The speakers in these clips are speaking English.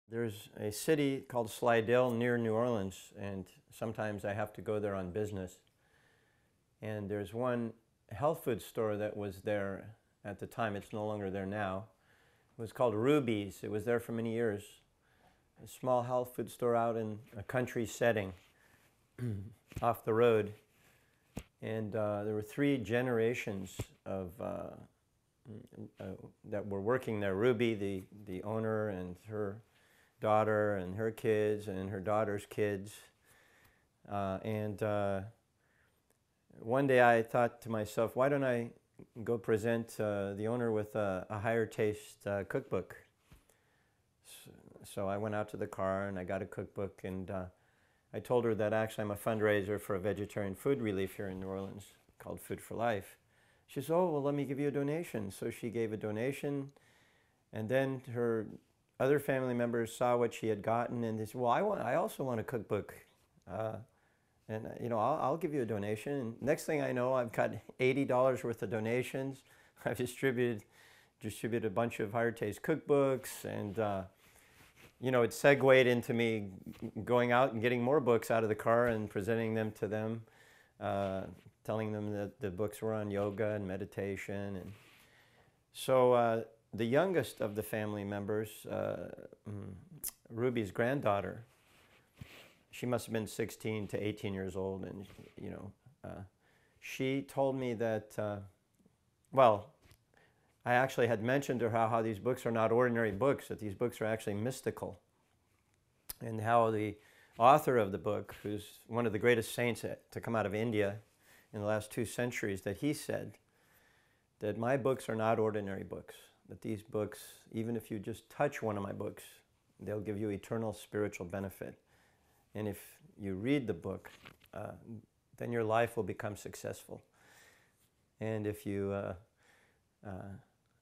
There's a city called Slidell near New Orleans, and sometimes I have to go there on business. And there's one health food store that was there at the time. It's no longer there now. It was called Ruby's. It was there for many years. A small health food store out in a country setting off the road. And there were 3 generations of that were working there. Ruby, the owner, and her daughter, and her kids, and her daughter's kids. One day I thought to myself, why don't I go present the owner with a higher taste cookbook? So I went out to the car and I got a cookbook, and I told her that actually I'm a fundraiser for a vegetarian food relief here in New Orleans called Food for Life. She said, oh, well, let me give you a donation. So she gave a donation, and then her other family members saw what she had gotten, and they said, well, I also want a cookbook. And I'll give you a donation. And next thing I know, I've got $80 worth of donations. I've distributed a bunch of higher taste cookbooks, and it segued into me going out and getting more books out of the car and presenting them to them, telling them that the books were on yoga and meditation. And so the youngest of the family members, Ruby's granddaughter, she must have been 16 to 18 years old, and she told me that, I actually had mentioned to her how these books are not ordinary books, that these books are actually mystical, and how the author of the book, who's one of the greatest saints to come out of India in the last 2 centuries, that he said that my books are not ordinary books, that these books, even if you just touch one of my books, they'll give you eternal spiritual benefit. And if you read the book, then your life will become successful. And if you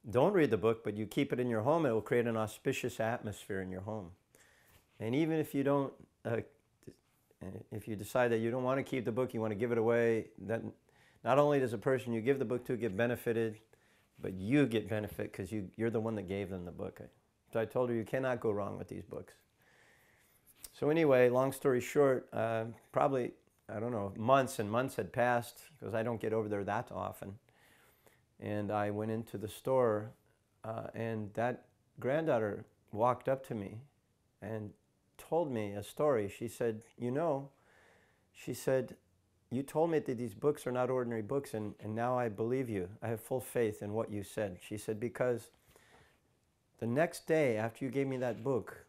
don't read the book, but you keep it in your home, it will create an auspicious atmosphere in your home. And even if you don't, if you decide that you don't want to keep the book, you want to give it away, then not only does the person you give the book to get benefited, but you get benefit because you're the one that gave them the book. So I told her, you cannot go wrong with these books. So anyway, long story short, probably, I don't know, months and months had passed, because I don't get over there that often. And I went into the store, and that granddaughter walked up to me and told me a story. She said, she said, you told me that these books are not ordinary books, and now I believe you. I have full faith in what you said. She said, because the next day after you gave me that book,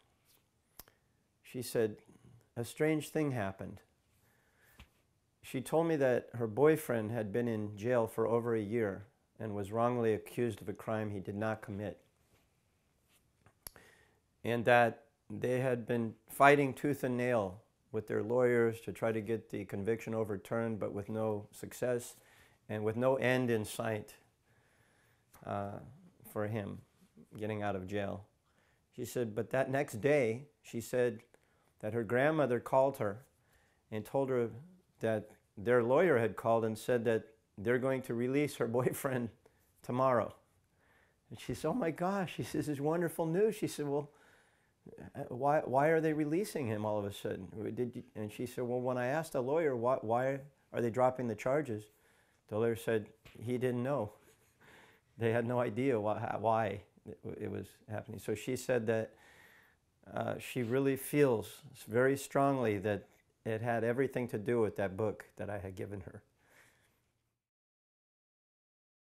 she said, a strange thing happened. She told me that her boyfriend had been in jail for over a year and was wrongly accused of a crime he did not commit. And that they had been fighting tooth and nail with their lawyers to try to get the conviction overturned, but with no success and with no end in sight for him getting out of jail. She said, but that next day, she said that her grandmother called her and told her that their lawyer had called and said that they're going to release her boyfriend tomorrow. And she said, oh my gosh, she says, this is wonderful news. She said, well, why are they releasing him all of a sudden? And she said, well, when I asked the lawyer, why are they dropping the charges? The lawyer said he didn't know. They had no idea why it was happening. So she said that she really feels very strongly that it had everything to do with that book that I had given her.